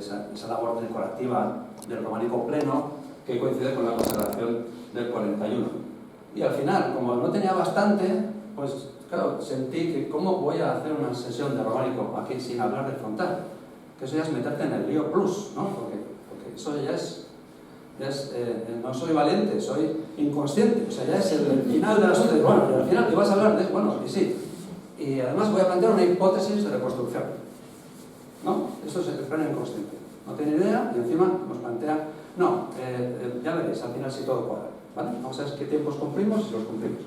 esa labor decorativa del románico pleno que coincide con la consagración del 41. Y al final, como no tenía bastante, pues claro, sentí que cómo voy a hacer una sesión de románico aquí sin hablar del frontal, que eso ya es meterte en el lío plus, ¿no? Porque eso ya es no soy valiente, soy inconsciente, o sea, ya es el final del asunto. Bueno, pero al final te vas a hablar de, bueno, y sí, y además voy a plantear una hipótesis de reconstrucción, ¿no? Eso es el freno inconsciente, no tiene idea y encima nos plantea, no, ya veréis, al final sí todo cuadra, ¿vale? Vamos a ver qué tiempos cumplimos y los cumplimos.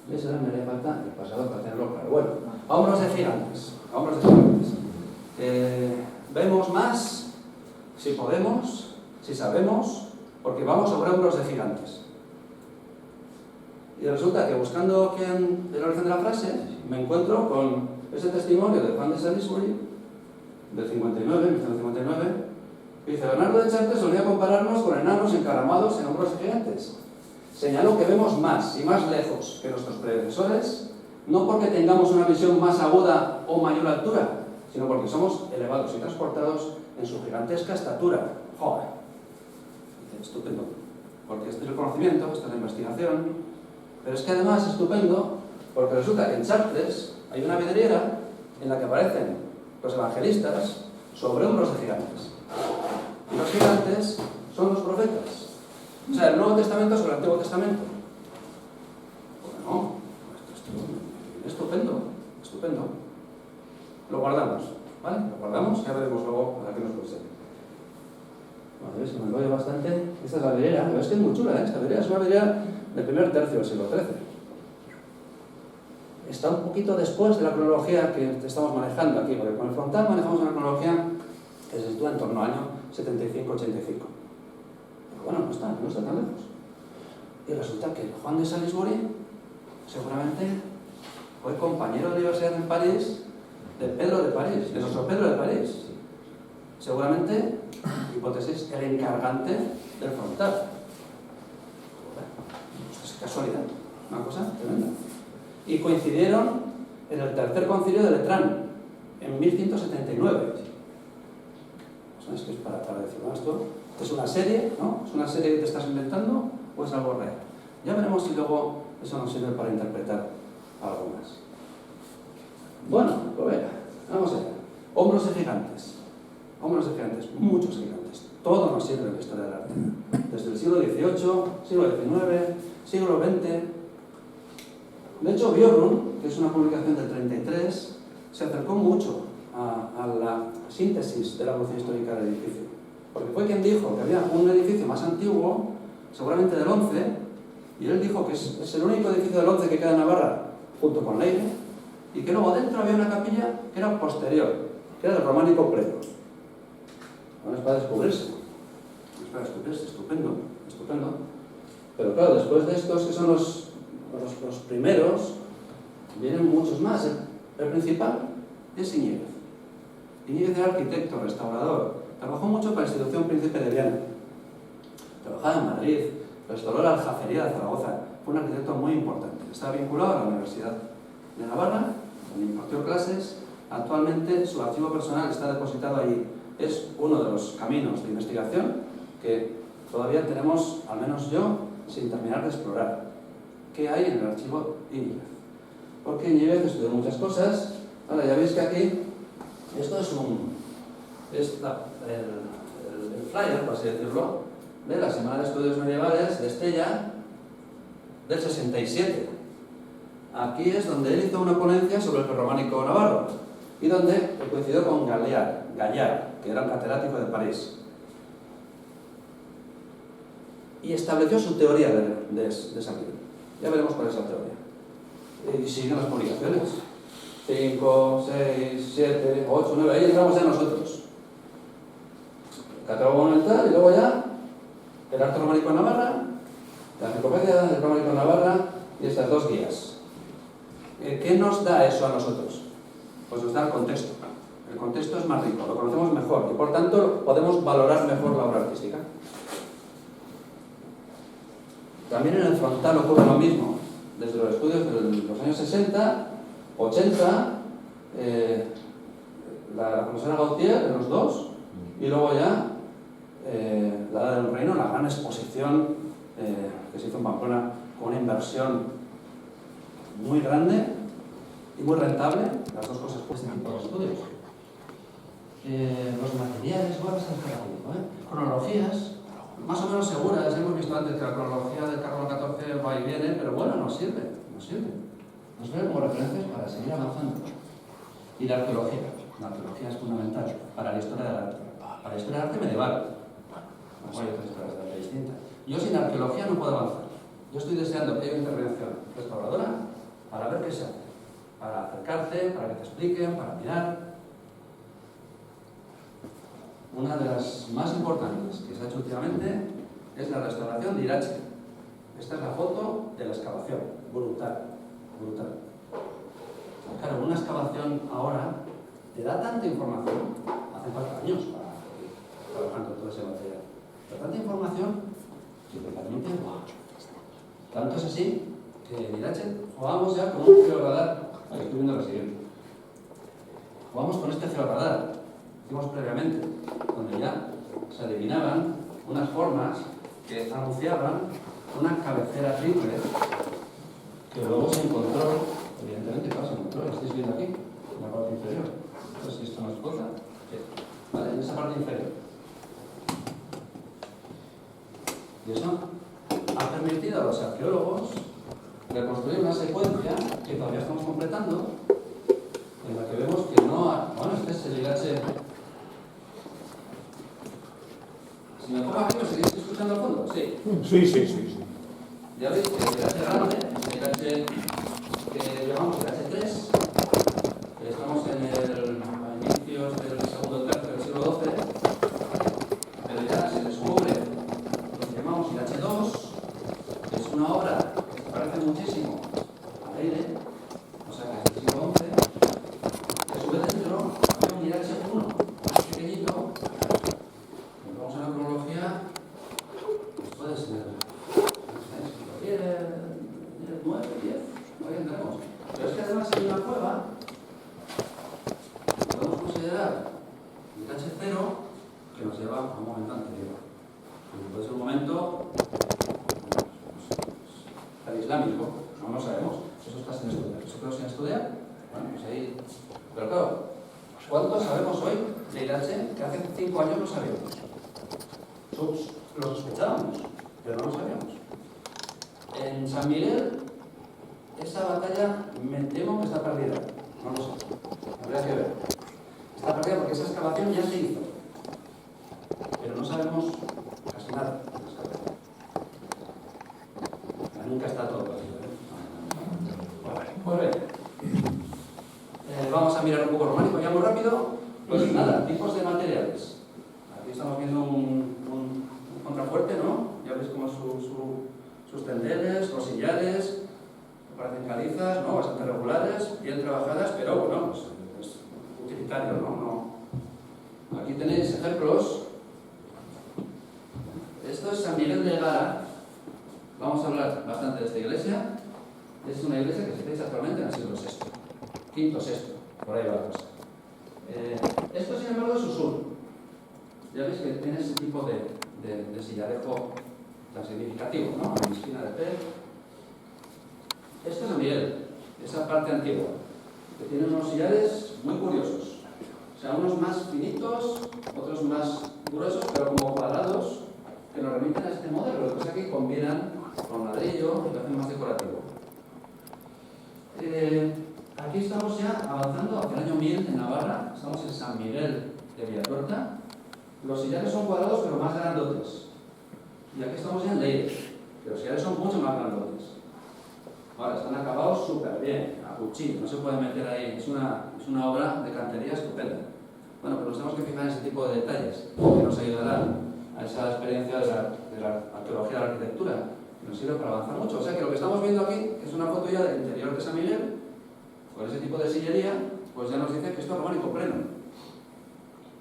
¿Veis? Ahora me haría falta el pasado para tenerlo claro. Bueno, a hombros de gigantes, a hombros de gigantes. Vemos más, si podemos, si sabemos, porque vamos sobre hombros de gigantes. Y resulta que buscando aquí en el origen de la frase, me encuentro con ese testimonio de Juan de Salisbury, del 59, 1959, que dice: Bernardo de Chartres solía compararnos con enanos encaramados en hombros de gigantes. Señaló que vemos más y más lejos que nuestros predecesores, no porque tengamos una visión más aguda o mayor altura, sino porque somos elevados y transportados en su gigantesca estatura. ¡Joder! Estupendo, porque este es el conocimiento, esta es la investigación, pero es que además es estupendo porque resulta que en Chartres hay una vidriera en la que aparecen los evangelistas sobre hombros de gigantes. Y los gigantes son los profetas. O sea, el Nuevo Testamento sobre el Antiguo Testamento. Bueno, estupendo, estupendo. Lo guardamos, ¿vale? Lo guardamos, ya veremos luego para qué nos puede servir. Bueno, ¿ves? Me enrollo bastante. Esta es la vidriera, pero es que es muy chula, ¿eh? Esta vidriera es una vidriera del primer tercio del siglo XIII. Está un poquito después de la cronología que estamos manejando aquí, porque con el frontal manejamos una cronología que se sitúa en torno al año 75-85. Pero bueno, no está tan lejos. Y resulta que Juan de Salisbury seguramente fue compañero de universidad en París de Pedro de París, de nuestro Pedro de París. Seguramente, hipótesis, el encargante del frontal. Esto es casualidad, una cosa tremenda. Y coincidieron en el tercer concilio de Letrán, en 1179. ¿Sabes qué es para decir esto? ¿Es una serie, no? ¿Es una serie que te estás inventando o es algo real? Ya veremos si luego eso nos sirve para interpretar algo más. Bueno, pues venga, vamos allá. Hombros de gigantes. Hombros de gigantes, muchos gigantes. Todo nos sirve en la historia del arte. Desde el siglo XVIII, siglo XIX, siglo XX. De hecho, Björn, que es una publicación del 33, se acercó mucho a la síntesis de la evolución histórica del edificio. Porque fue quien dijo que había un edificio más antiguo, seguramente del 11, y él dijo que es el único edificio del 11 que queda en Navarra, junto con Leire, y que luego dentro había una capilla que era posterior, que era del románico pleno. Bueno, es para descubrirse. Es para descubrirse, estupendo, estupendo. Pero claro, después de estos que son los primeros, vienen muchos más. El principal es Iñiguez. Iñiguez era arquitecto, restaurador. Trabajó mucho para la institución Príncipe de Viana. Trabajaba en Madrid, restauró la aljafería de Zaragoza. Fue un arquitecto muy importante. Estaba vinculado a la Universidad de Navarra, donde impartió clases. Actualmente su archivo personal está depositado allí. Es uno de los caminos de investigación que todavía tenemos, al menos yo, sin terminar de explorar. ¿Qué hay en el archivo Iñiguez? Porque Iñiguez estudió muchas cosas. Ahora ya veis que aquí, esto es el flyer, por así decirlo, de la Semana de Estudios Medievales de Estella del 67. Aquí es donde él hizo una ponencia sobre el prerrománico navarro y donde coincidió con Gallard, que era un catedrático de París. Y estableció su teoría de esa vida. Ya veremos cuál es la teoría. Y siguen las publicaciones. 5, 6, 7, 8, 9, ahí entramos ya nosotros. El catálogo monumental y luego ya el arte románico en Navarra, la enciclopedia del románico en Navarra y estas dos guías. ¿Qué nos da eso a nosotros? Pues nos da el contexto. El contexto es más rico, lo conocemos mejor y por tanto podemos valorar mejor la obra artística. También en el frontal ocurre lo mismo. Desde los estudios de los años 60, 80, la profesora Gautier, de los dos, Y luego ya, la Edad del Reino, la gran exposición que se hizo en Pamplona con una inversión muy grande y muy rentable, las dos cosas por este tipo de estudios. Los materiales, voy a pasar cronologías, más o menos seguras. Hemos visto antes que la cronología del carbono 14 va y viene, pero bueno, nos sirve. Nos sirve como referencias para seguir avanzando. Y la arqueología es fundamental para la historia del arte, para la historia del arte medieval. No hay otras historias de arte distintas. Yo sin arqueología no puedo avanzar. Yo estoy deseando que haya una intervención restauradora para ver qué se hace, para acercarte, para que te expliquen, para mirar. Una de las más importantes que se ha hecho últimamente es la restauración de Irache. Esta es la foto de la excavación. Brutal. Claro, una excavación ahora te da tanta información, hacen falta años para trabajando todo ese material, pero tanta información que te permite, tanto es así que en Irache jugamos ya con un georradar. Estoy viendo lo siguiente. Jugamos con este georradar, hicimos previamente, donde ya se adivinaban unas formas que anunciaban una cabecera triple que luego se encontró, evidentemente, claro, se encontró, lo estáis viendo aquí, en la parte inferior. No sé si esto nos cosa. Vale, en esa parte inferior. Y eso ha permitido a los arqueólogos reconstruir una secuencia que todavía estamos completando, en la que vemos que no ha... Bueno, este es el Irache. Si me pongo aquí, ¿me seguís escuchando al fondo? Sí. Sí. Ya veis que el Irache grande, el Irache que llamamos Irache 3, que estamos a inicios del segundo tercio del siglo XII, pero ya se descubre lo que llamamos Irache 2, que es una obra que se parece muchísimo a Leire, o sea que es del siglo XI, que a su vez dentro había un Irache 1, más pequeñito. Vamos a la cronología, pues puede ser 9, 10, ahí entramos. Pero es que además hay una cueva que podemos considerar el Irache 0 que nos lleva a un momento anterior. Puede ser un momento islámico, no lo sabemos. Eso está sin estudiar. ¿Eso quedó sin estudiar? Bueno, pues ahí. Pero claro, ¿cuánto sabemos hoy de Irache que hace 5 años no sabíamos? Lo sospechábamos, pero no lo sabíamos. En San Miguel, esa batalla me temo que está perdida. No lo sé. Habría que ver. Está perdida porque esa excavación ya se hizo. Pero no sabemos casi nada de la excavación. Nunca está todo perdido, Pues bien. Vamos a mirar un poco románico ya muy rápido. Pues nada, tipos de materiales. Aquí estamos viendo un contrafuerte, ¿no? Ya veis como sus tendeles, los sillares, que parecen calizas, ¿no? Bastante regulares, bien trabajadas, pero bueno, pues es utilitario, ¿no? Aquí tenéis ejemplos. Esto es San Miguel de Gara. Vamos a hablar bastante de esta iglesia. Es una iglesia que se hizo actualmente en el siglo VI, V, VI, por ahí va la cosa. Esto, sin embargo, es Usur. Ya veis que tiene ese tipo de sillarejo tan significativo, ¿no? La esquina de pez. Esto es San Miguel, esa parte antigua, que tiene unos sillares muy curiosos. O sea, unos más finitos, otros más gruesos, pero como cuadrados, que nos remiten a este modelo. Lo que pasa es que combinan con ladrillo y lo hacen más decorativo. Aquí estamos ya avanzando hacia el año 1000 en Navarra. Estamos en San Miguel de Villatorta. Los sillares son cuadrados pero más grandotes. Y aquí estamos ya en Leire, que los sillares son mucho más grandotes. Ahora, están acabados súper bien, a cuchillo, no se puede meter ahí. Es una obra de cantería estupenda. Bueno, pero nos tenemos que fijar en ese tipo de detalles que nos ayudarán a esa experiencia de la arqueología de la arquitectura, que nos sirve para avanzar mucho. O sea que lo que estamos viendo aquí es una foto ya del interior de San Miguel, con ese tipo de sillería, pues ya nos dice que esto es románico pleno.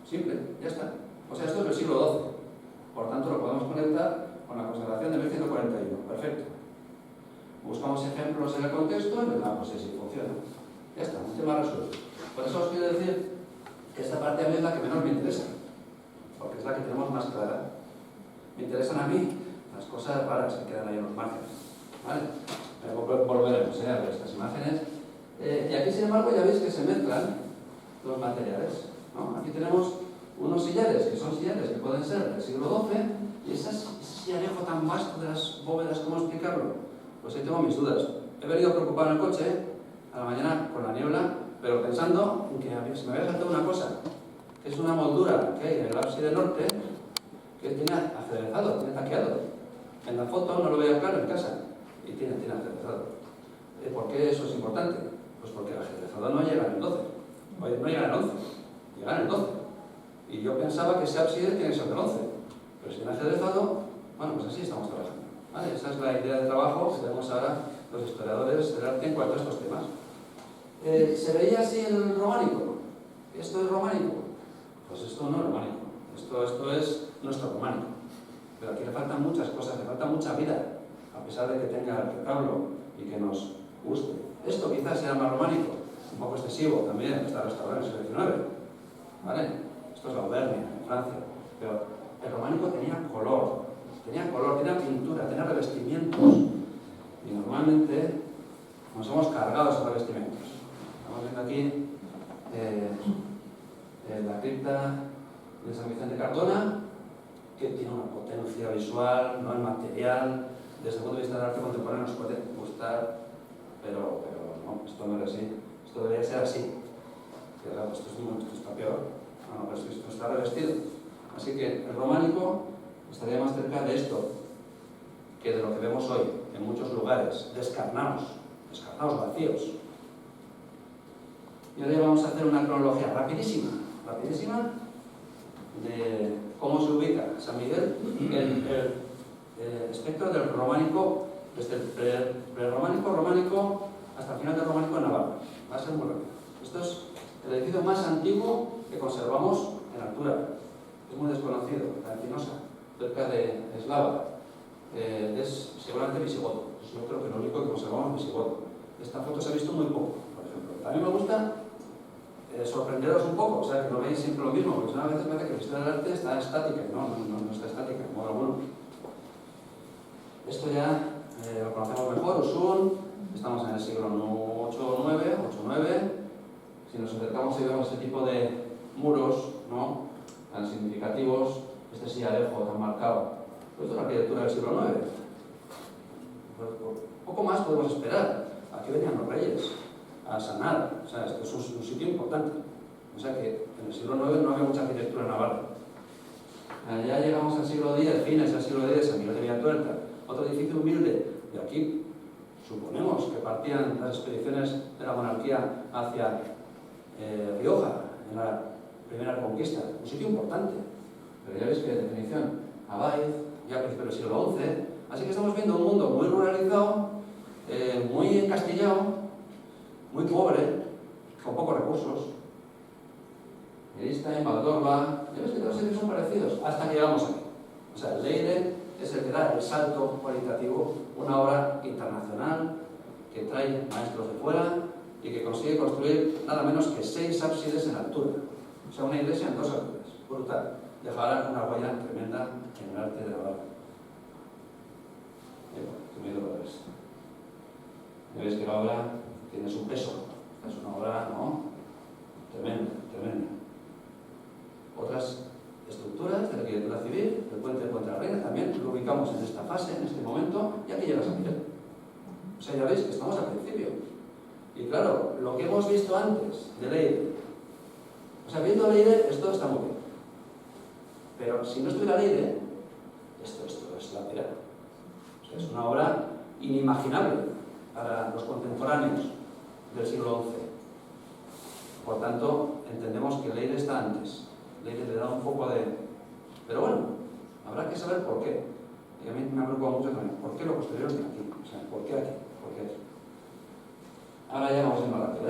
Simple, ya está. O sea, esto es del siglo XII. Por tanto, lo podemos conectar con la conservación de 1141. Perfecto. Buscamos ejemplos en el contexto y pues sí, funciona. Ya está, un tema resuelto. Por eso os quiero decir que esta parte a mí es la que menos me interesa. porque es la que tenemos más clara. Me interesan a mí las cosas raras que quedan ahí en los márgenes, ¿vale? Volveremos a ver estas imágenes. Y aquí, sin embargo, ya veis que se mezclan los materiales, ¿no? Aquí tenemos unos sillares, que son sillares que pueden ser del siglo XII, y ese sillarejo tan vasto de las bóvedas, ¿cómo explicarlo? Pues ahí tengo mis dudas. He venido preocupado en el coche a la mañana con la niebla, pero pensando en que se me había saltado una cosa, que es una moldura que hay en el ábside norte, que tiene ajedrezado, tiene taqueado. En la foto no lo veía claro en casa, y tiene ajedrezado. ¿Por qué eso es importante? Pues porque el ajedrezado no llega en el 12, no llega en el 11, llega en el 12. Y yo pensaba que ese ábside tiene que ser del 11, pero si no ajedrezado, bueno, pues así estamos trabajando, ¿vale? Esa es la idea de trabajo que tenemos ahora los historiadores del arte en cuanto a estos temas. ¿Se veía así el románico? ¿Esto es románico? Pues esto no es románico, esto es nuestro románico. Pero aquí le faltan muchas cosas, le falta mucha vida, a pesar de que tenga el retablo y que nos guste. Esto quizás sea más románico, un poco excesivo también, está restaurado en el siglo XIX, ¿vale? Esto es la Auvernia, en Francia. Pero el románico tenía color, tenía pintura, tenía revestimientos. Y normalmente nos hemos cargado esos revestimientos. Estamos viendo aquí la cripta de San Vicente Cardona, que tiene una potencia visual, no el material. Desde el punto de vista del arte contemporáneo nos puede gustar, pero no, esto no era así. Esto debería ser así. Esto está peor. No, pero esto está revestido. Así que el románico estaría más cerca de esto que de lo que vemos hoy en muchos lugares, descarnados vacíos. Y ahora ya vamos a hacer una cronología rapidísima de cómo se ubica San Miguel en el espectro del románico, desde el románico hasta el final del románico en Navarra. Va a ser muy rápido. Esto es el edificio más antiguo que conservamos en altura. Es muy desconocido, la Encinosa, cerca de Eslava. Es seguramente visigodo. Yo creo que lo único que conservamos es visigodo. Esta foto se ha visto muy poco, por ejemplo. A mí me gusta sorprenderos un poco, o sea, que no veis siempre lo mismo, porque a veces parece que la historia del arte está estática, y no está estática, en modo alguno. Esto ya lo conocemos mejor, Usun, estamos en el siglo 8-9. Si nos acercamos y vemos este tipo de muros, ¿no?, tan significativos, este sillarejo tan marcado, pues esto es la arquitectura del siglo IX. Pues, poco más podemos esperar. Aquí venían los reyes a sanar, o sea, esto es un sitio importante. O sea que en el siglo IX no había mucha arquitectura en Navarra. Ya llegamos al siglo X, fines del siglo X, San Miguel de Villatuerta, otro edificio humilde. De aquí suponemos que partían las expediciones de la monarquía hacia Rioja, en la primera conquista, un sitio importante. Pero ya veis que de definición, Abaiz, ya a principios del siglo XI. Así que estamos viendo un mundo muy ruralizado, muy encastillado, muy pobre, con pocos recursos. Eristein, Valdorba, ya ves que todos ellos son parecidos, hasta que llegamos aquí. O sea, Leire es el que da el salto cualitativo, una obra internacional que trae maestros de fuera y que consigue construir nada menos que 6 ábsides en altura. O sea, una iglesia en 2 alturas. Brutal. Dejará una huella tremenda en el arte de Navarra. Que me he ido por esto. Ya veis que la obra tiene su peso. Es una obra, ¿no?, tremenda. Otras estructuras de la arquitectura civil, el puente de Puente de la Reina, también lo ubicamos en esta fase, en este momento, y aquí llega San Miguel. O sea, ya veis que estamos al principio. Y claro, lo que hemos visto antes de Leire, o sea, viendo Leire, esto está muy bien. Pero si no estuviera Leire, esto es la pera. O sea, es una obra inimaginable para los contemporáneos del siglo XI. Por tanto, entendemos que Leire está antes. Leire le da un poco de... Pero bueno, habrá que saber por qué. Y a mí me ha preocupado mucho también. ¿Por qué lo construyeron aquí? O sea, ¿por qué aquí? ¿Por qué aquí? Ahora ya vamos a ir más rápido,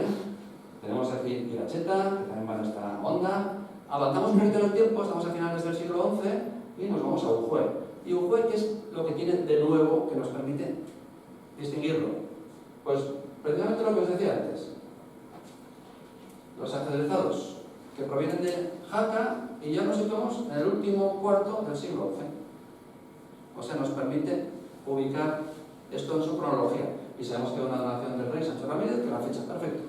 Tenemos aquí Piracheta, que también va en esta onda. Avanzamos un poquito en el tiempo, estamos a finales del siglo XI, y nos vamos a Ujue. ¿Y Ujue qué es lo que tiene de nuevo que nos permite distinguirlo? Pues precisamente lo que os decía antes. Los ajedrezados que provienen de Jaca y ya nos situamos en el último cuarto del siglo XI. O sea, nos permite ubicar esto en su cronología. Y sabemos que una donación del rey Sancho Ramírez, que la fecha perfecta.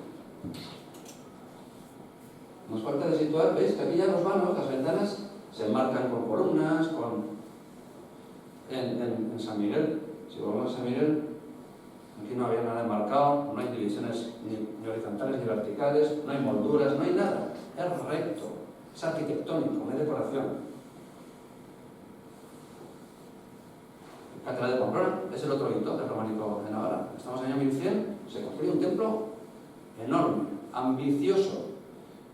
Nos falta de situar, veis que aquí ya los vanos, las ventanas, se enmarcan con columnas, en San Miguel. Si volvemos a San Miguel, aquí no había nada enmarcado, no hay divisiones ni horizontales ni verticales, no hay molduras, no hay nada. Es recto, es arquitectónico, no hay decoración. Catedral de Pamplona es el otro hito del románico de Navarra. Estamos en el año 1100, se construye un templo enorme, ambicioso,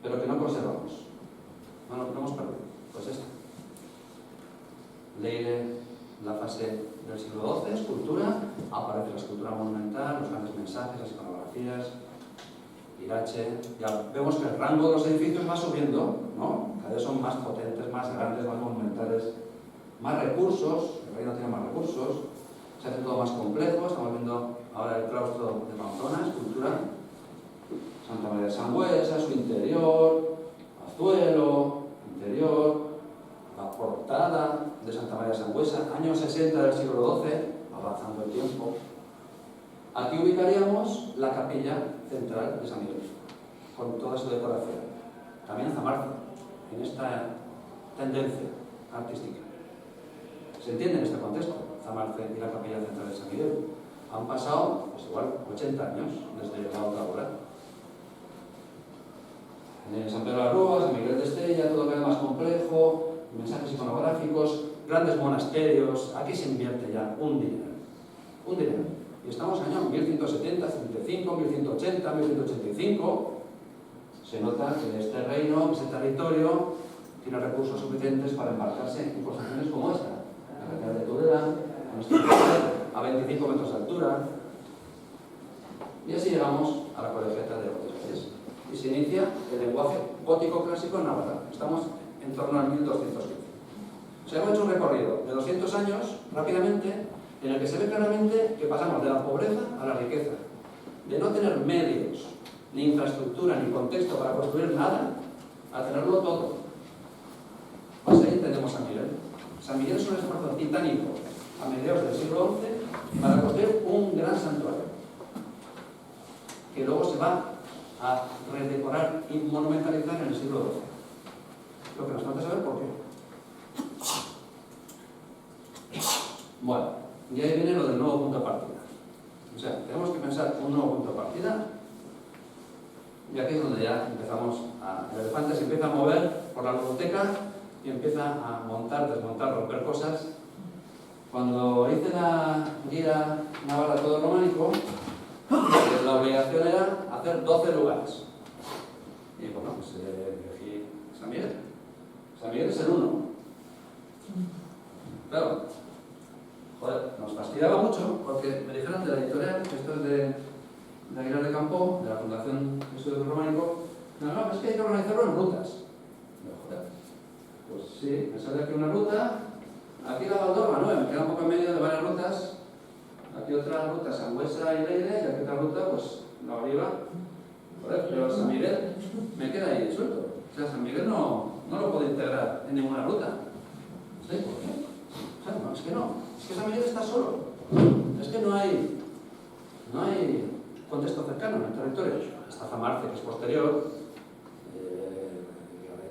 pero que no conservamos. No lo hemos perdido. Pues esta. Leire, la fase del siglo XII, escultura, aparece la escultura monumental, los grandes mensajes, las iconografías, Irache. Ya vemos que el rango de los edificios va subiendo, ¿no? Cada vez son más potentes, más grandes, más monumentales, más recursos, el reino tiene más recursos, se hace todo más complejo. Estamos viendo ahora el claustro de Pamplona, escultura, Santa María de Sangüesa, su interior, Azuelo, interior, la portada de Santa María de Sangüesa, años 60 del siglo XII, avanzando el tiempo. Aquí ubicaríamos la capilla central de San Miguel, con toda su decoración. También Zamarza, en esta tendencia artística. ¿Se entiende en este contexto? Zamarza y la capilla central de San Miguel. Han pasado, pues igual, 80 años desde la otra obra. En San Pedro de la Rúa, San Miguel de Estella, todo queda más complejo, mensajes iconográficos, grandes monasterios. Aquí se invierte ya un dinero. Un dinero. Y estamos en el año 1170, 75, 1180, 1185. Se nota que este reino, este territorio, tiene recursos suficientes para embarcarse en construcciones como esta. La Catedral de Tudela, a 25 metros de altura. Y así llegamos a la colegiata de Ortiz. Y se inicia el lenguaje gótico clásico en Navarra. Estamos en torno al 1215. O sea, hemos hecho un recorrido de 200 años, rápidamente, en el que se ve claramente que pasamos de la pobreza a la riqueza, de no tener medios, ni infraestructura, ni contexto para construir nada, a tenerlo todo. Pues ahí entendemos San Miguel. San Miguel es un esfuerzo titánico a mediados del siglo XI para construir un gran santuario, que luego se va a redecorar y monumentalizar en el siglo XII. Lo que nos falta saber por qué. Bueno, y ahí viene lo del nuevo punto de partida. O sea, tenemos que pensar un nuevo punto de partida, y aquí es donde ya empezamos el elefante se empieza a mover por la biblioteca y empieza a montar, desmontar, romper cosas. Cuando hice la guía Navarra todo románico, la obligación era hacer 12 lugares. Y bueno, pues elegí San Miguel. San Miguel es el 1. Claro, joder, nos fastidiaba mucho porque me dijeron de la editorial, que esto es de Aguilar de Campo, de la Fundación de Estudios Románicos, no, es que hay que organizarlo en rutas. Joder, pues sí, me sale aquí una ruta, aquí la Valdorba, ¿no? Me queda un poco en medio de varias rutas. Aquí otra ruta, Sangüesa y Leire, y aquí otra ruta, pues la Oliva. Joder, pero San Miguel me queda ahí suelto. O sea, San Miguel no lo puedo integrar en ninguna ruta. ¿Sí? ¿Por qué? O sea, no, es que no. Es que San Miguel está solo. Es que no hay contexto cercano en el territorio. Está Zamarce, que es posterior.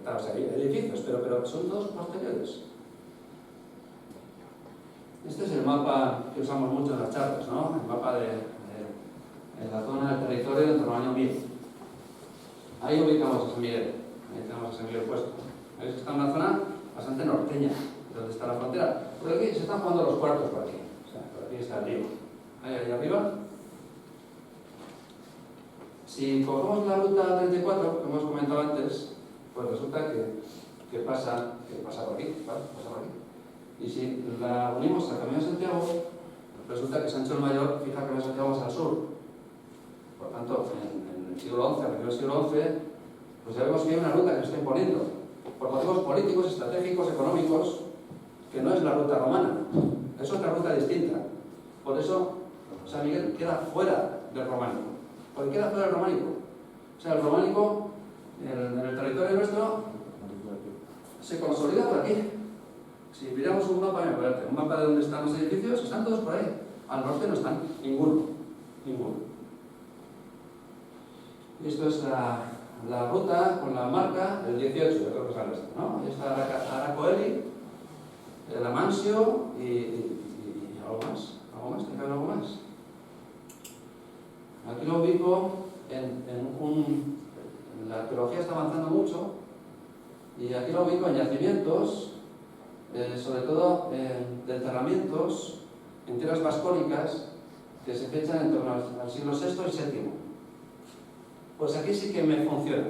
O sea, hay edificios, pero son todos posteriores. Este es el mapa que usamos mucho en las charlas, ¿no? El mapa de la zona del territorio en torno al año 1000. Ahí ubicamos a San Miguel. Ahí tenemos a San Miguel puesto. ¿Veis? Está en una zona bastante norteña, donde está la frontera. Por aquí se están jugando los cuartos por aquí. O sea, por aquí está arriba. Ahí arriba. Si cogemos la ruta 34, que hemos comentado antes, pues resulta que pasa por aquí, ¿vale? Pasa por aquí. Y si la unimos al Camino de Santiago, resulta que Sancho el Mayor fija el Camino de Santiago hacia el sur. Por tanto, en el siglo XI, a partir del siglo XI, pues ya vemos que hay una ruta que se está imponiendo, por motivos políticos, estratégicos, económicos, que no es la ruta romana, es otra ruta distinta. Por eso, San Miguel queda fuera del románico. ¿Por qué queda fuera del románico? O sea, el románico, en el territorio nuestro, se consolida por aquí. Si miramos un mapa de dónde están los edificios, están todos por ahí. Al norte no están, ninguno. Y esto es la ruta con la marca del 18, yo creo que sale esto, ¿no? Ahí está Aracoeli, el Amancio y algo más. ¿Tiene que haber algo más? Aquí lo ubico la arqueología está avanzando mucho y aquí lo ubico en yacimientos, sobre todo de enterramientos en tierras vascónicas que se fechan en torno al siglo VI y VII. Pues aquí sí que me funciona.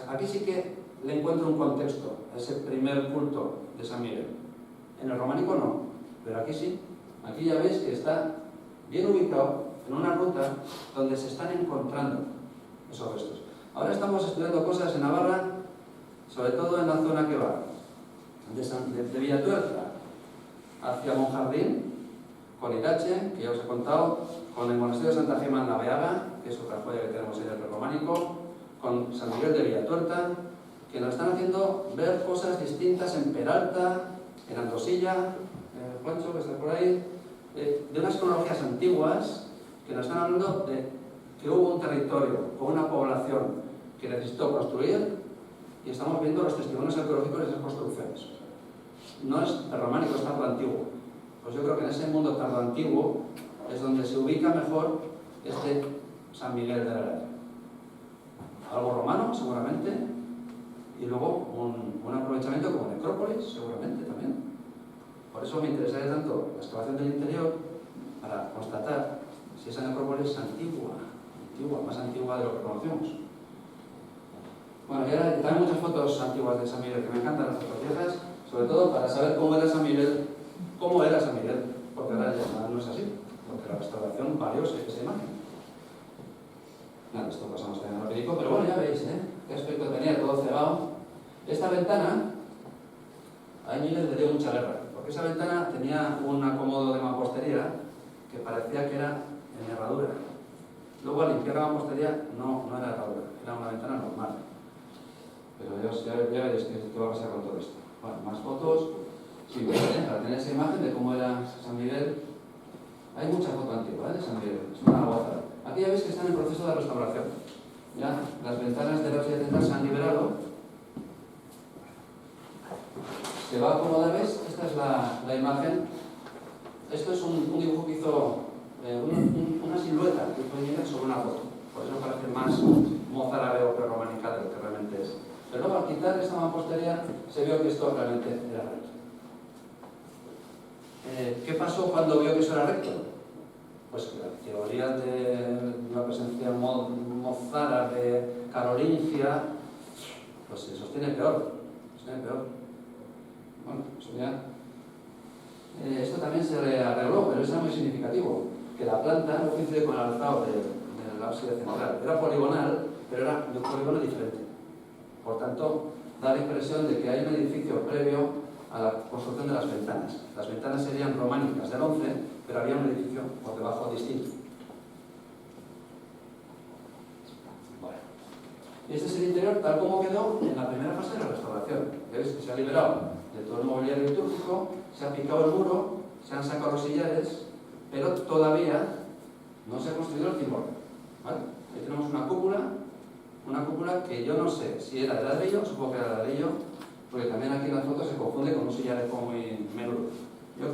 Aquí sí que le encuentro un contexto a ese primer culto de San Miguel. En el románico no, pero aquí sí. Aquí ya veis que está bien ubicado en una ruta donde se están encontrando esos restos. Ahora estamos estudiando cosas en Navarra, sobre todo en la zona que va de Villatuerta hacia Monjardín, con Irache, que ya os he contado, con el monasterio de Santa Gema en la Beaga, que es otra joya que tenemos en el prerrománico, con San Miguel de Villatuerta, que nos están haciendo ver cosas distintas en Peralta, en Andosilla, Juancho, que está por ahí, de unas cronologías antiguas que nos están hablando de que hubo un territorio con una población que necesitó construir y estamos viendo los testimonios arqueológicos de esas construcciones. No es prerrománico, es tardo antiguo. Pues yo creo que en ese mundo tardo antiguo es donde se ubica mejor este San Miguel de Heredia. Algo romano, seguramente, y luego un aprovechamiento como necrópolis, seguramente también. Por eso me interesaría tanto la excavación del interior para constatar si esa necrópolis es antigua, más antigua de lo que conocemos. Bueno, y ahora también muchas fotos antiguas de San Miguel, que me encantan las fotos viejas, sobre todo para saber cómo era San Miguel, porque ahora ya no es así, porque la restauración valió esa imagen. Nada, esto pasamos también rapidito, pero bueno, ya veis, qué aspecto tenía, todo cegado. Esta ventana, a Íñiguez le dio mucha guerra, porque esa ventana tenía un acomodo de mampostería que parecía que era en herradura. Luego al limpiar la mampostería no era herradura, era una ventana normal. Pero ya veréis qué va a pasar con todo esto. Bueno, más fotos. Sí, para tener esa imagen de cómo era San Miguel. Hay mucha foto antigua de San Miguel, es una gozada. Aquí ya veis que están en proceso de restauración. Ya las ventanas de la silla central se han liberado. Se va a acomodar, ¿ves? Esta es la imagen. Esto es un dibujo que hizo, una silueta que hizo Íñiguez sobre una foto. Por eso parece más mozárabe o prerrománica de lo que realmente es. Pero luego al quitar esta mampostería se vio que esto realmente era recto. ¿Qué pasó cuando vio que eso era recto? Pues que la teoría de una presencia mozárabe carolingia pues se sostiene peor. Bueno, eso ya. Esto también se arregló, pero eso era muy significativo, que la planta no coincide con el alzado del ábside central. Era poligonal, pero era de un polígono diferente. Por tanto, da la impresión de que hay un edificio previo a la construcción de las ventanas. Las ventanas serían románicas del 11, pero había un edificio por debajo distinto. Bueno. Y este es el interior tal como quedó en la primera fase de la restauración. Veis que se ha liberado de todo el mobiliario litúrgico, se ha picado el muro, se han sacado los sillares, pero todavía no se ha construido el cimborrio. ¿Vale? Ahí tenemos una cúpula que yo no sé si era de ladrillo, supongo que era de ladrillo, porque también aquí en las fotos se confunde con un sillarejo muy menudo. Yo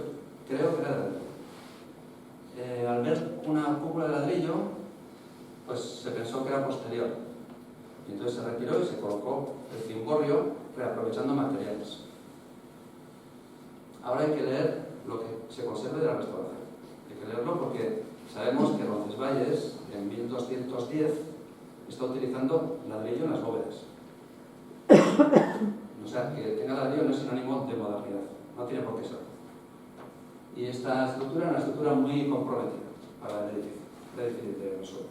creo que era de ladrillo. Al ver una cúpula de ladrillo, pues se pensó que era posterior. Y entonces se retiró y se colocó el cimborrio reaprovechando materiales. Ahora hay que leer lo que se conserve de la restauración. Hay que leerlo porque sabemos que Roncesvalles, en 1210, está utilizando ladrillo en las bóvedas. O sea, que tenga ladrillo no es sinónimo de modernidad. No tiene por qué ser. Y esta estructura es una estructura muy comprometida para el edificio. Es difícil de resolver.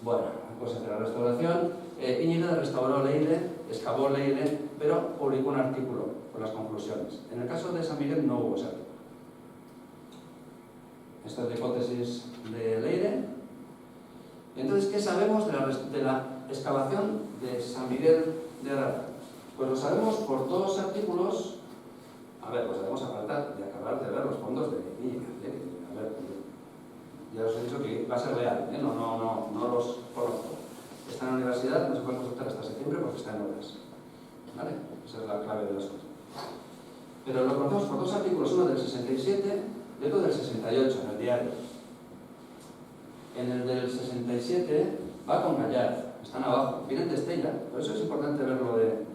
Bueno, pues hacia la restauración, Íñiguez restauró Leire, excavó Leire, pero publicó un artículo con las conclusiones. En el caso de San Miguel no hubo ese artículo. Esta es la hipótesis de Leire. Entonces, ¿qué sabemos de la excavación de San Miguel de Arara. Pues lo sabemos por dos artículos. A ver, pues sabemos a falta de acabar de ver los fondos de Íñiguez. A ver, ya os he dicho que va a ser real, no los conozco. Está en la universidad, no se puede consultar hasta septiembre porque está en obras. ¿Vale? Esa es la clave de las cosas. Pero lo conocemos por dos artículos, uno del 67 y otro del 68 en el diario. En el del 67 va con Gallard, están abajo, vienen de Estella, por eso es importante ver lo del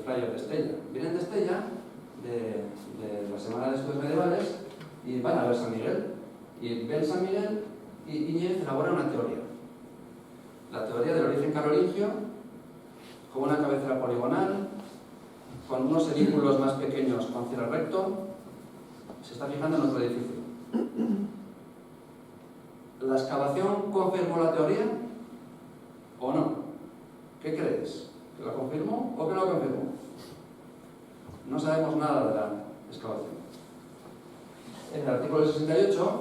flyer de Estella. Vienen de Estella, de la Semana de Estudios Medievales, y van a ver San Miguel. Y ven San Miguel y Íñiguez elabora una teoría. La teoría del origen carolingio, con una cabecera poligonal, con unos edículos más pequeños con cierre recto. Se está fijando en otro edificio. ¿La excavación confirmó la teoría o no? ¿Qué crees? ¿Que la confirmó o que no la confirmó? No sabemos nada de la excavación. En el artículo 68,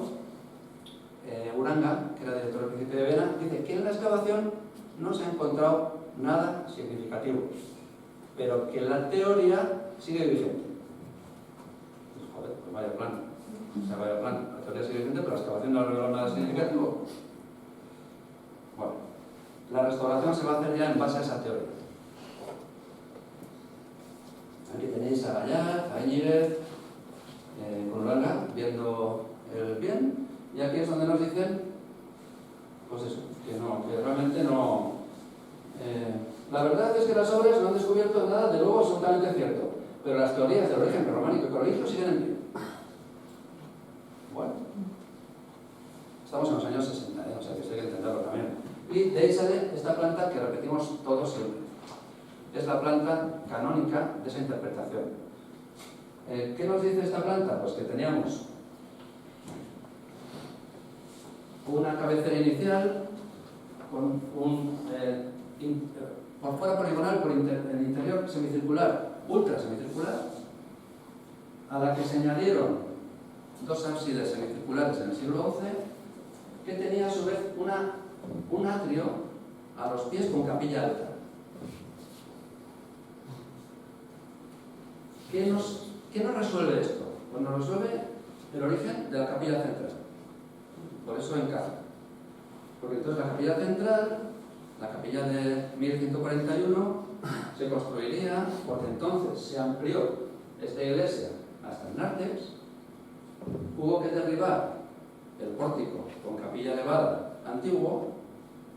Uranga, que era director del Principio de Viena, dice que en la excavación no se ha encontrado nada significativo, pero que la teoría sigue vigente. Pues, joder, pues vaya plan. O sea, vaya plan. La teoría sigue vigente, pero la excavación no ha revelado nada significativo. Bueno, la restauración se va a hacer ya en base a esa teoría. Aquí tenéis a Gallard, a Íñiguez, con Uranga, viendo el bien, y aquí es donde nos dicen, pues eso, que realmente no... la verdad es que las obras no han descubierto nada, de luego absolutamente cierto, pero las teorías del origen románico y carolingio siguen en pie. Bueno, estamos en los años 60, o sea que esto hay que entenderlo también. Y de ahí sale esta planta que repetimos todos siempre. Es la planta canónica de esa interpretación. ¿Qué nos dice esta planta? Pues que teníamos una cabecera inicial con por fuera poligonal, por el interior semicircular, ultra semicircular, a la que se añadieron dos ábsides semicirculares en el siglo XI, que tenía a su vez un atrio a los pies con capilla alta. ¿Qué nos resuelve esto? Pues nos resuelve el origen de la capilla central. Por eso encaja. Porque entonces la capilla central, la capilla de 1141, se construiría porque entonces se amplió esta iglesia hasta el nártex, hubo que derribar el pórtico con capilla elevada antiguo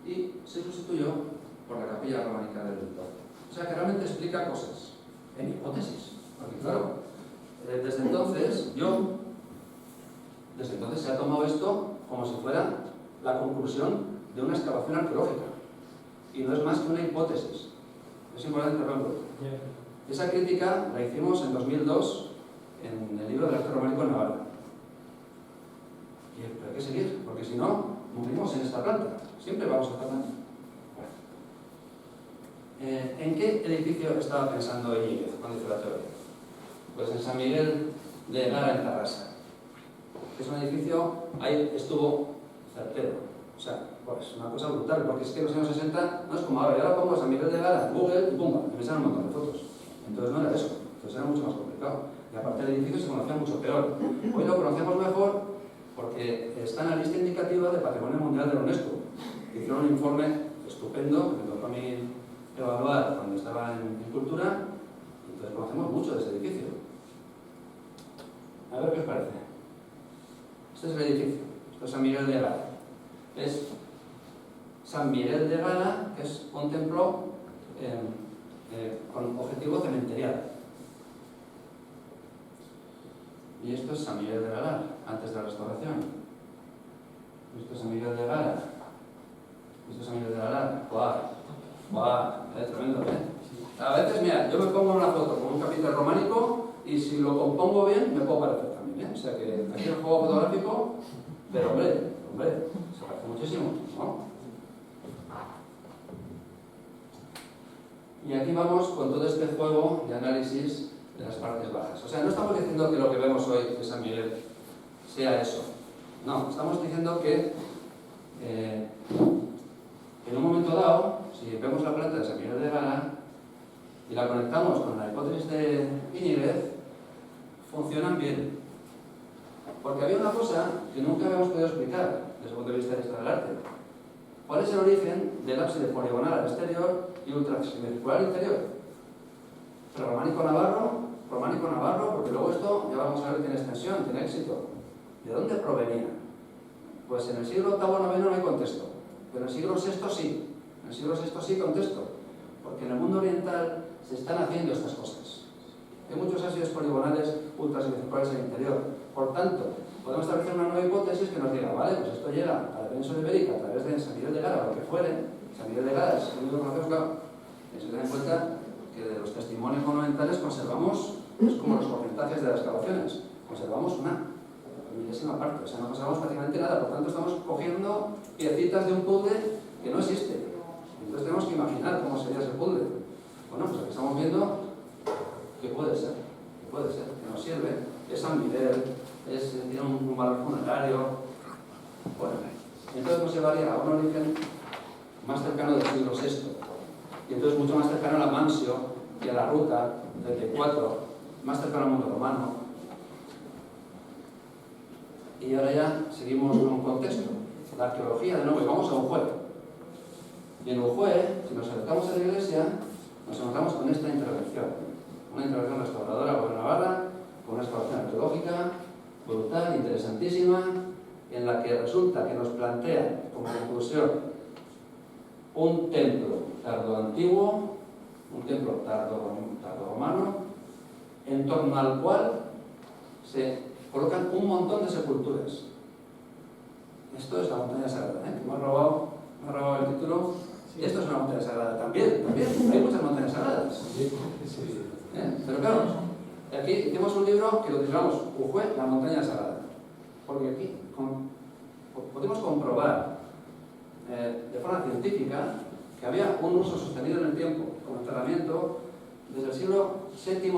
y se sustituyó por la capilla románica del entorno. O sea que realmente explica cosas, en hipótesis. Porque claro, desde entonces se ha tomado esto como si fuera la conclusión de una excavación arqueológica. Y no es más que una hipótesis. Es importante verlo. Esa crítica la hicimos en 2002 en el libro del arte románico en Navarra. Pero hay que seguir, porque si no, morimos en esta planta. Siempre vamos a esta planta. ¿En qué edificio estaba pensando Íñiguez cuando hizo la teoría? Pues en San Miguel de Gara, en Tarrasa. Es un edificio, ahí estuvo certero. O sea, pues una cosa brutal, porque es que en los años 60 no es como ahora. Yo ahora pongo San Miguel de Gara en Google y pumba, me salen un montón de fotos. Entonces no era eso, entonces era mucho más complicado. Y aparte el edificio se conocía mucho peor. Hoy lo conocemos mejor porque está en la lista indicativa de Patrimonio Mundial de la UNESCO. Hicieron un informe estupendo que me tocó a mí evaluar cuando estaba en Cultura, y entonces conocemos mucho de ese edificio. A ver qué os parece. Este es el edificio, esto es San Miguel de Gara. Es San Miguel de Gara, que es un templo con objetivo cementerial. Y esto es San Miguel de Gara, antes de la restauración. Esto es San Miguel de Gara. Esto es San Miguel de Gara. ¡Guau! Tremendo, ¿eh? A veces, mira, yo me pongo una foto con un capitel románico y si lo compongo bien, me puedo parecer también, ¿eh? O sea que aquí el juego fotográfico, pero hombre, se parece muchísimo, ¿no? Y aquí vamos con todo este juego de análisis de las partes bajas. O sea, no estamos diciendo que lo que vemos hoy de San Miguel sea eso. No, estamos diciendo que en un momento dado, si vemos la planta de San Miguel de Gala y la conectamos con la hipótesis de Íñiguez, funcionan bien. Porque había una cosa que nunca habíamos podido explicar desde el punto de vista de la historia del arte. ¿Cuál es el origen del ábside poligonal al exterior y ultrasemicircular al interior? Pero románico navarro, porque luego esto ya vamos a ver que tiene extensión, tiene éxito. ¿De dónde provenía? Pues en el siglo VIII-IX no hay contexto, pero en el siglo VI sí. En el siglo VI sí contesto, porque en el mundo oriental se están haciendo estas cosas. Hay muchos ábsides poligonales ultrasemicirculares al interior. Por tanto, podemos establecer una nueva hipótesis que nos diga, vale, pues esto llega a la península ibérica a través de San Miguel de Gala, o lo que fuere. San Miguel de Gala es el único que conocemos, claro. Y se den cuenta que de los testimonios monumentales conservamos, es como los porcentajes de las excavaciones, conservamos una milésima parte, o sea, no conservamos prácticamente nada. Por tanto, estamos cogiendo piecitas de un puzzle que no existe. Entonces tenemos que imaginar cómo sería ese puzzle. Bueno, pues aquí estamos viendo que puede ser, que nos sirve, es San Miguel, tiene un valor funerario. Bueno, entonces nos llevaría a un origen más cercano del siglo VI, y entonces mucho más cercano a la Mansio y a la Ruta 34, más cercano al mundo romano. Y ahora ya seguimos con un contexto, la arqueología de nuevo, y vamos a Ujue. Y en Ujue, si nos acercamos a la iglesia, nos encontramos con esta intervención, una intervención restauradora por Navarra, con una excavación arqueológica brutal, interesantísima, en la que resulta que nos plantea como conclusión un templo tardoantiguo, un templo tardoromano, en torno al cual se colocan un montón de sepulturas. Esto es la montaña sagrada, ¿eh? Que me ha robado el título. Y esto es una montaña sagrada también, hay muchas montañas sagradas. Pero claro, aquí hicimos un libro que lo titulamos Ujue, la montaña sagrada. Porque aquí podemos comprobar de forma científica que había un uso sostenido en el tiempo, como enterramiento, desde el siglo VII, VIII,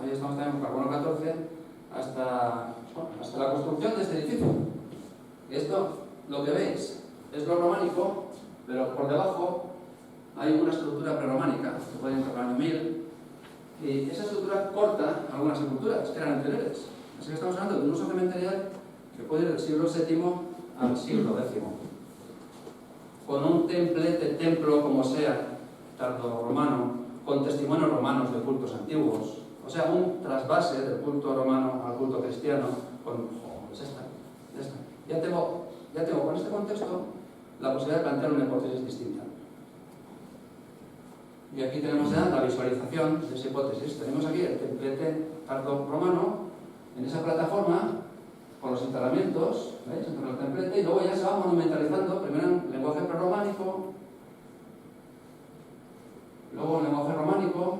ahí estamos también con carbono 14, hasta la construcción de este edificio. Y esto, lo que veis, es lo románico, pero por debajo hay una estructura prerrománica, que puede ir al año 1000, y esa estructura corta algunas sepulturas que eran anteriores. Así que estamos hablando de un uso cementerial que puede ir del siglo VII al siglo X, con un templete, templo, como sea, tardorromano, con testimonios romanos de cultos antiguos, o sea, un trasvase del culto romano al culto cristiano, pues esta. Ya tengo con este contexto la posibilidad de plantear una hipótesis distinta. Y aquí tenemos ya la visualización de esa hipótesis. Tenemos aquí el templete tardoromano en esa plataforma, con los enterramientos, ¿veis? En torno al templete, y luego ya se va monumentalizando, primero en lenguaje prerrománico, luego en lenguaje románico,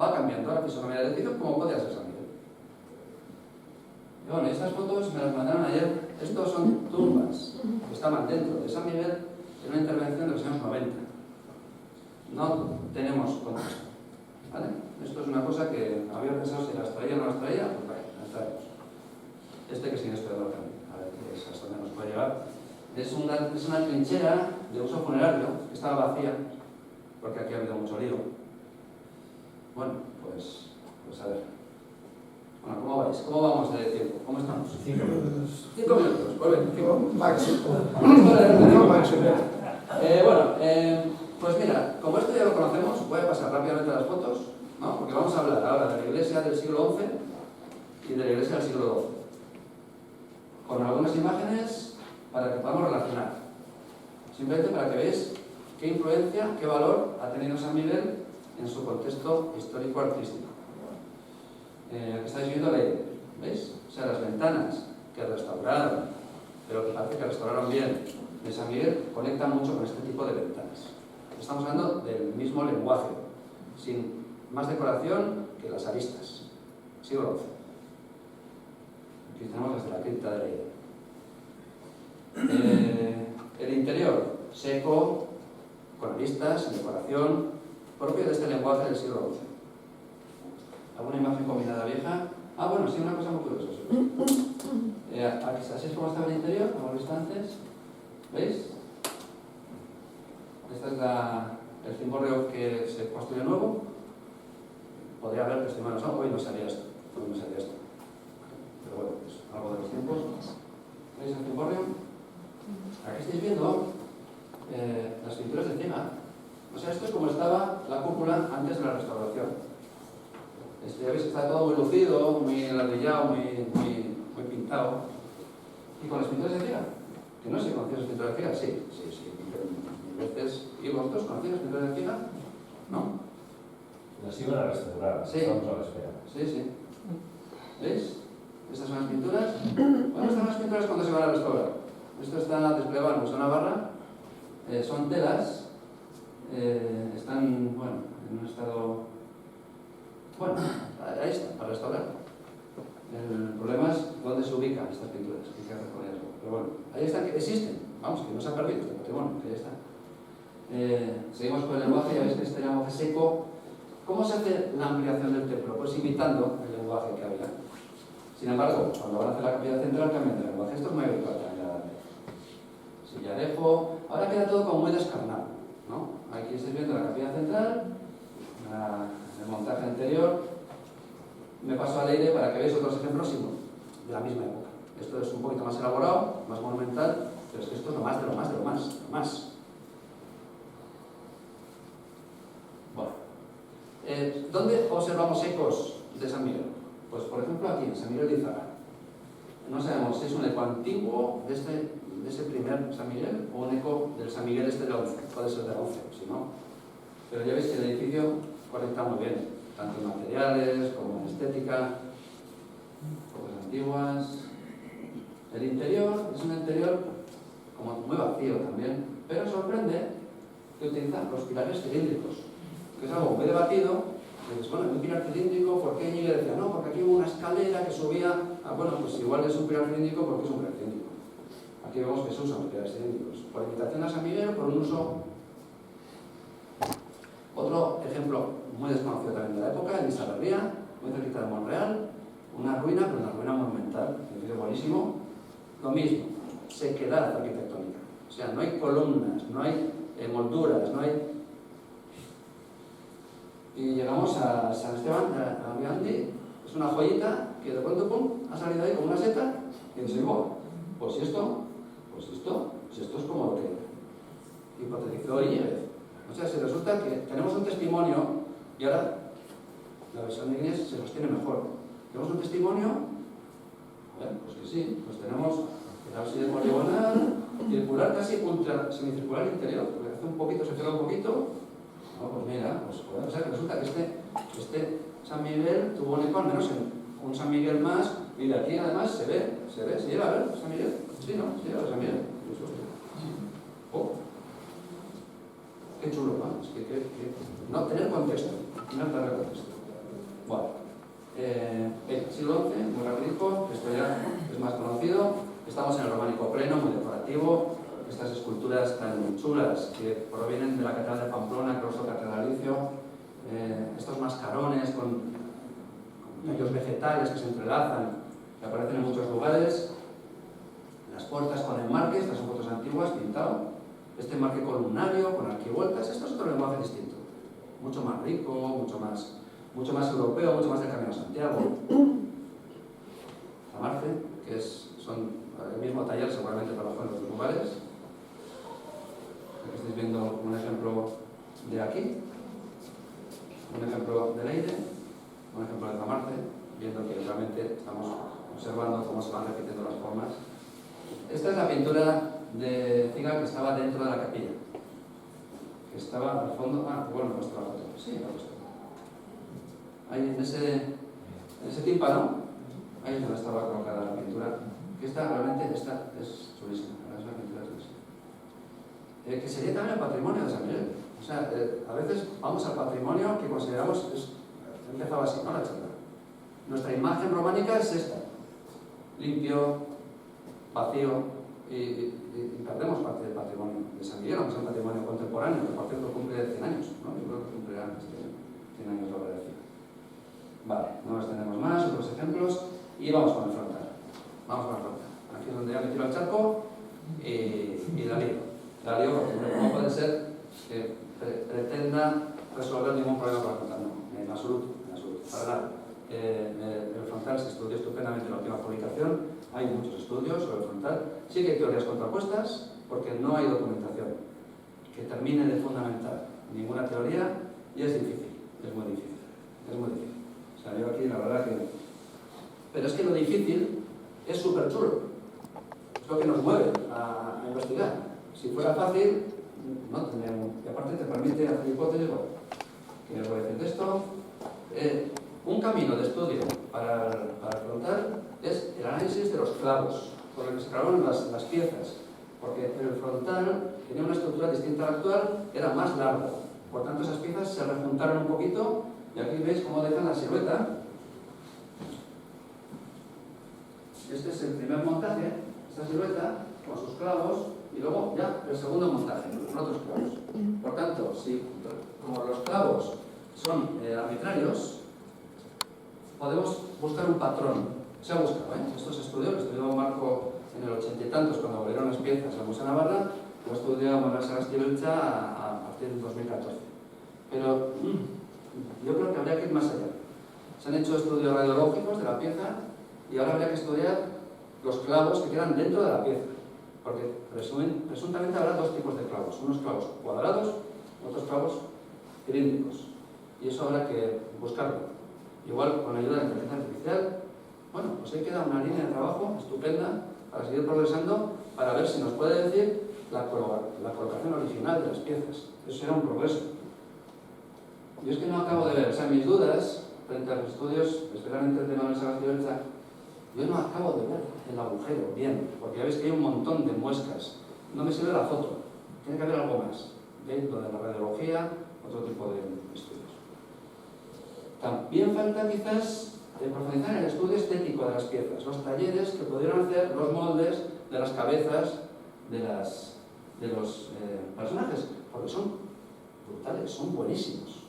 va cambiando la fisonomía del edificio como podía ser San Miguel. Y bueno, estas fotos me las mandaron ayer. Estos son tumbas que estaban dentro de San Miguel en una intervención de los años 90. No tenemos contexto, ¿vale? Esto es una cosa que había pensado si las traía o no las traía, pues vale, las traemos. Este que sigue historiador también, a ver qué es, hasta dónde nos puede llevar. Es una trinchera de uso funerario que estaba vacía, porque aquí ha habido mucho lío. Bueno, pues a ver. Bueno, ¿cómo vais? ¿Cómo vamos de tiempo? ¿Cómo estamos? 5 minutos. 5 minutos, pues ven, máximo. Pues mira, como esto ya lo conocemos, voy a pasar rápidamente a las fotos, ¿no? Porque vamos a hablar ahora de la iglesia del siglo XI y de la iglesia del siglo XII. Con algunas imágenes para que podamos relacionar. Simplemente para que veáis qué influencia, qué valor ha tenido San Miguel en su contexto histórico-artístico. Aquí estáis viendo la idea, ¿veis? O sea, las ventanas que restauraron, pero que parece que restauraron bien, de San Miguel, conectan mucho con este tipo de ventanas. Estamos hablando del mismo lenguaje, sin más decoración que las aristas. Siglo XI. Aquí tenemos desde la cripta de la idea. El interior, seco, con aristas, sin decoración, propio de este lenguaje del siglo XI. ¿Alguna imagen combinada vieja? Ah, bueno, sí, una cosa muy curiosa. Así es como estaba el interior, como lo he visto antes. ¿Veis? Este es el cimborrio que se construye nuevo. Podría haber testimonios, hoy no salía esto, hoy no salía esto. Pero bueno, es algo de los tiempos. ¿Veis el cimborrio? Aquí estáis viendo las pinturas de encima. O sea, esto es como estaba la cúpula antes de la restauración. Ya veis que está todo muy lucido, muy enladrillado, muy pintado. Y con las pinturas de cera, que no sé si conocéis las pinturas de cera, sí. Veces, ¿y vosotros conocéis las pinturas de cera? ¿No? Las iban a restaurar, sí. Estamos a la espera. Sí. ¿Veis? Estas son las pinturas. Bueno, estas son las pinturas cuando se van a restaurar. Esto está desplegado en el Museo Navarra. Son telas. Están, bueno, en un estado... Bueno, ahí está, para restaurar. El problema es dónde se ubican estas pinturas, qué hacer con ellas. Pero bueno, ahí están, que existen. Vamos, que no se ha perdido este patrimonio, que ahí está. Seguimos con el lenguaje, ya veis que este lenguaje seco. ¿Cómo se hace la ampliación del templo? Pues imitando el lenguaje que había. Sin embargo, cuando van a hacer la capilla central cambian de lenguaje. Esto es muy habitual también. Sillarejo. Ahora queda todo como muy descarnado, ¿no? Aquí estáis viendo la capilla central, el montaje anterior. Me paso al aire para que veáis otros ejemplos de la misma época. Esto es un poquito más elaborado, más monumental, pero es que esto es lo más de lo más. Bueno, ¿dónde observamos ecos de San Miguel? Pues por ejemplo aquí, en San Miguel de Izarra. No sabemos si es un eco antiguo de ese primer San Miguel o un eco del San Miguel este del 11, puede ser del 11, si no. Pero ya veis que el edificio conecta muy bien, tanto en materiales como en estética, cosas antiguas. El interior es un interior como muy vacío también, pero sorprende que utilizan los pilares cilíndricos, que es algo muy debatido. Dices, bueno, un pilar cilíndrico, ¿por qué Ñigue decía? No, porque aquí hubo una escalera que subía. Bueno, pues igual es un pilar cilíndrico porque es un pilar cilíndrico. Aquí vemos que se usan los pilares cilíndricos por imitación a San Miguel, por un uso. Otro ejemplo muy desconocido también de la época, en Isaberría, muy cerquita de Monreal, una ruina, pero una ruina monumental, un edificio buenísimo. Lo mismo, sequedad arquitectónica. O sea, no hay columnas, no hay molduras, no hay... Y llegamos a San Esteban, a Viandi, es una joyita que de pronto, pum, ha salido ahí como una seta, y dice, pues esto es como lo que hipotetizó Íñiguez. O sea, se resulta que tenemos un testimonio, y ahora la versión de Inés se los tiene mejor. Tenemos un testimonio, pues que sí, pues tenemos el ábside poligonal, circular casi ultra semicircular interior, porque hace un poquito, se cierra un poquito. No, pues mira, pues puede ser que resulta que este San Miguel tuvo un eco, al menos en un San Miguel más, y de aquí además se llega a ver San Miguel. Sí, ¿no? Se llega a ver San Miguel. Oh. Qué chulo, ¿no? Es que no, tener contexto, no tener contexto. Bueno, siglo XI, muy rapidito, esto ya es más conocido. Estamos en el románico pleno, muy decorativo. Estas esculturas tan chulas que provienen de la Catedral de Pamplona, claustro catedralicio. Estos mascarones con tallos vegetales que se entrelazan, que aparecen en muchos lugares. Las puertas con enmarque, estas son fotos antiguas, pintado. Este enmarque columnario, con arquivoltas, esto es otro lenguaje distinto. Mucho más rico, mucho más europeo, mucho más del Camino de Santiago. Amarce, que son el mismo taller, seguramente trabajó en otros lugares. Aquí estáis viendo un ejemplo de aquí, un ejemplo de Leire, un ejemplo de Amarce, viendo que realmente estamos observando cómo se van repitiendo las formas. Esta es la pintura de Ciga que estaba dentro de la capilla, que estaba al fondo. Bueno, puesto la foto. Sí, la he puesto. Ahí en ese tímpano, ahí es donde estaba colocada la pintura, que realmente es chulísima, es una pintura chulísima. Que sería también el patrimonio de San Miguel. O sea, a veces vamos al patrimonio que consideramos, empezaba así, ¿no? La charla. Nuestra imagen románica es esta: limpio, vacío, y perdemos parte del patrimonio de San Miguel, aunque es un patrimonio contemporáneo, que por cierto cumple 100 años, ¿no? Yo creo que cumplirá este 100 años la obra de Ciga. Vale, no nos tenemos más, otros ejemplos, y vamos con el frontal. Aquí es donde ya me tiro al charco y la lío. La lío porque no puede ser que pretenda resolver ningún problema para el frontal, no, en absoluto, para nada. El frontal se estudió estupendamente en la última publicación, hay muchos estudios sobre el frontal, sí que hay teorías contrapuestas, porque no hay documentación que termine de fundamentar ninguna teoría y es difícil, es muy difícil. O sea, yo aquí la verdad que... Pero es que lo difícil es súper chulo, es lo que nos mueve a investigar. Si fuera fácil, no tendríamos... Y aparte te permite hacer hipótesis, bueno, ¿qué os voy a decir de esto? Un camino de estudio para el frontal es el análisis de los clavos, por el que se clavaron las piezas, porque el frontal tenía una estructura distinta a la actual, era más largo, por tanto esas piezas se rejuntaron un poquito y aquí veis cómo dejan la silueta. Este es el primer montaje, esta silueta con sus clavos y luego ya el segundo montaje con otros clavos. Por tanto, si como los clavos son arbitrarios, podemos buscar un patrón. Se ha buscado, esto se estudió, lo estudió Marco en el 80 y tantos, cuando volvieron las piezas al Museo Navarra, lo estudió Manuel Sagasti Beltza a partir del 2014. Pero yo creo que habría que ir más allá. Se han hecho estudios radiológicos de la pieza y ahora habría que estudiar los clavos que quedan dentro de la pieza, porque presuntamente habrá dos tipos de clavos, unos clavos cuadrados, otros clavos cilíndricos, y eso habrá que buscarlo. Igual con la ayuda de la inteligencia artificial, bueno, pues ahí queda una línea de trabajo estupenda para seguir progresando, para ver si nos puede decir la colocación original de las piezas. Eso será un progreso. Yo es que no acabo de ver, o sea, mis dudas frente a los estudios, especialmente el de Manuel Sagasti Beltza, yo no acabo de ver el agujero bien, porque ya veis que hay un montón de muescas. No me sirve la foto, tiene que haber algo más. ¿Veis? Lo de la radiología, otro tipo de estudios. También falta quizás profundizar en el estudio estético de las piezas, los talleres que pudieron hacer los moldes de las cabezas de los personajes, porque son brutales, son buenísimos.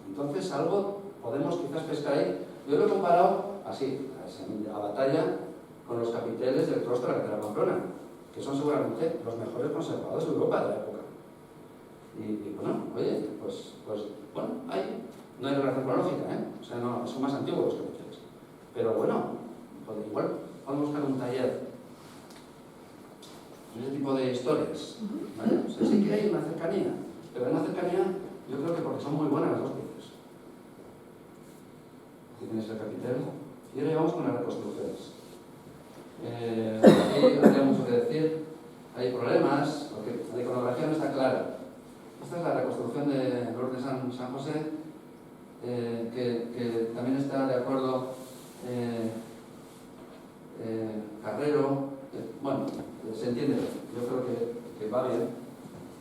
Entonces algo podemos quizás pescar ahí. Yo lo he comparado así, a batalla, con los capiteles del claustro de la Catedral de Pamplona, que son seguramente los mejores conservados de Europa de la época. Y bueno, oye, pues bueno, no hay relación cronológica, o sea, no, son más antiguos los capiteles. Pero bueno, pues igual podemos buscar un taller de ese tipo de historias, ¿vale? O sea, sí que hay una cercanía, pero en la cercanía yo creo que porque son muy buenas las dos piezas. Aquí tenéis el capitel. Y ahora vamos con las reconstrucciones. Aquí habría mucho que decir, hay problemas, porque la iconografía no está clara. Esta es la reconstrucción de Lourdes de San José, que también está de acuerdo Carrero. Bueno, se entiende, yo creo que va bien.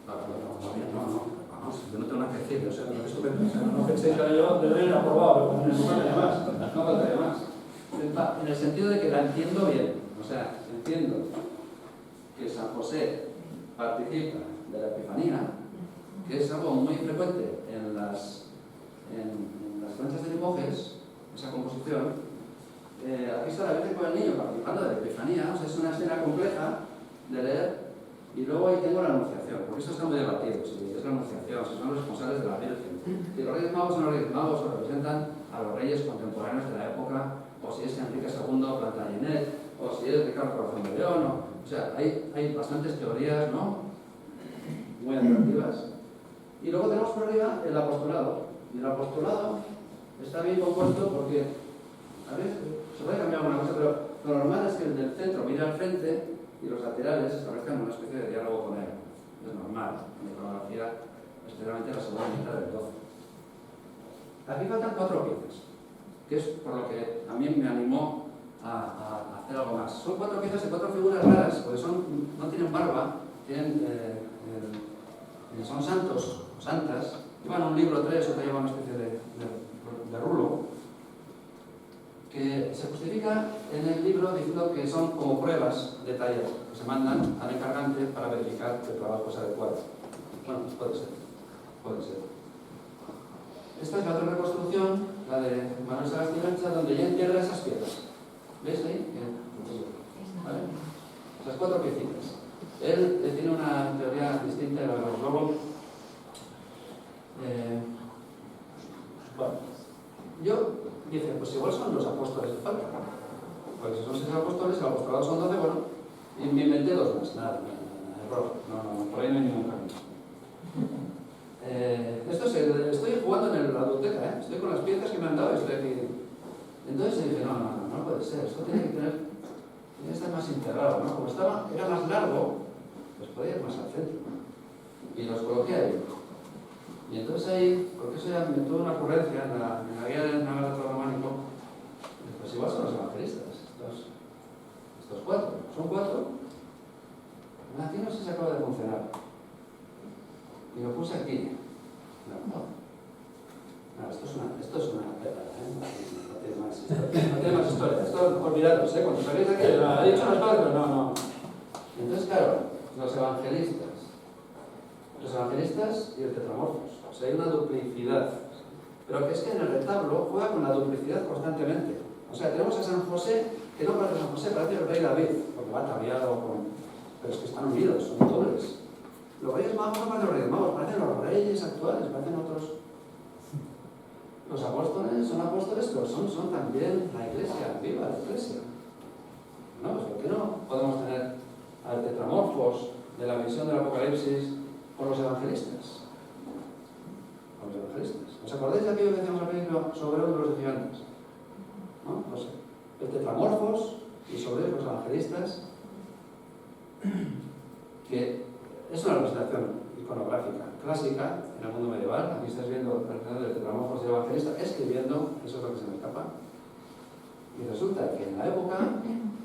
Vamos, yo no tengo nada que decir, o sea, no es estupendo. O sea, no pensé que yo de haber aprobado, pero no faltaría más. En el sentido de que la entiendo bien, o sea, entiendo que San José participa de la Epifanía, que es algo muy frecuente en las planchas de Limoges, esa composición. Aquí está la Virgen con el niño participando de la Epifanía, o sea, es una escena compleja de leer, y luego ahí tengo la Anunciación, porque esto está muy debatido, si es la Anunciación, si son los responsables de la Virgen. Si los Reyes Magos son los Reyes Magos o representan a los reyes contemporáneos de la época, o si es Enrique II Plantagenet, o si es Ricardo Corazón de León, o sea, hay bastantes teorías, ¿no?, muy atractivas. Y luego tenemos por arriba el apostolado, y el apostolado está bien compuesto porque, a ver, se puede cambiar alguna cosa, pero lo normal es que el del centro mire al frente y los laterales establezcan una especie de diálogo con él. Es normal, en la iconografía, especialmente la segunda mitad del 12. Aquí faltan 4 piezas, que es por lo que a mí me animó a hacer algo más. Son 4 piezas de 4 figuras raras, porque no tienen barba, son santos o santas, llevan un libro 3, otro lleva una especie de rulo, que se justifica en el libro diciendo que son como pruebas de taller que se mandan al encargante para verificar que el trabajo es adecuado. Bueno, pues puede ser. Esta es la otra reconstrucción, la de Manuel Sagasti Beltza, donde ya integra esas piezas. ¿Veis ahí? ¿Vale? Esas 4 piecitas. Él tiene una teoría distinta de la de los globos, Pues son 6 apóstoles, el apostolado son 12, bueno, y me inventé 2 más. Nada, error. No, por ahí no hay ningún camino. Estoy jugando en la biblioteca, ¿eh? Estoy con las piezas que me han dado y estoy aquí. Entonces dije, no puede ser, esto tiene que estar más integrado, ¿no? Como era más largo, pues podía ir más al centro, ¿no? Y los coloqué ahí. Y entonces ahí, porque eso ya me tuvo una ocurrencia en la guía del navegador románico, pues igual son los evangelistas, estos 4. Son 4. Aquí no sé si acaba de funcionar. Y lo puse aquí. No, esto es una perra, ¿eh? No tiene más historia. Esto, olvidaros, ¿eh? Cuando salgáis de aquí, ha dicho unas cosas, pero no. Entonces, claro, los evangelistas y el tetramorfos. O sea, hay una duplicidad. Pero que es que en el retablo juega con la duplicidad constantemente. O sea, tenemos a San José, que no parece San José, parece el rey David, porque va ataviado con... Pero es que están unidos, son dobles. Los reyes magos no parecen los reyes magos, parecen los reyes actuales, parecen otros. Los apóstoles son apóstoles, pero son también la iglesia, viva la iglesia. ¿No? Pues ¿por qué no podemos tener al tetramorfos de la visión del Apocalipsis con los evangelistas? Con los evangelistas. ¿Os acordáis de aquello que decíamos al principio sobre los de gigantes? ¿No? Pues el tetramorfos y sobre los evangelistas, que es una representación iconográfica clásica en el mundo medieval. Aquí estáis viendo el representante del tetramorfos y el evangelista escribiendo, eso es lo que se me escapa. Y resulta que en la época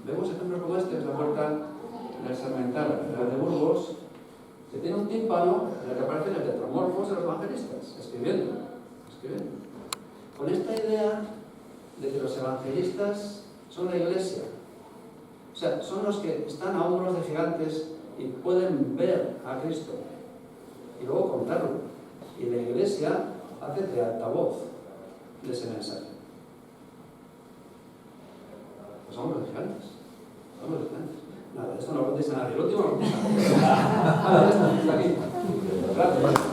vemos ejemplos como este, es la puerta en el Sarmental, de Burgos, que tiene un tímpano en el que aparecen el tetramorfos de los evangelistas, escribiendo. Con esta idea de que los evangelistas son la iglesia. O sea, son los que están a hombros de gigantes y pueden ver a Cristo y luego contarlo. Y la iglesia hace de altavoz de ese mensaje. Pues hombros de gigantes. Nada, esto no lo contesta nadie. El último lo contesta nadie. Nada, esto está aquí. Gracias.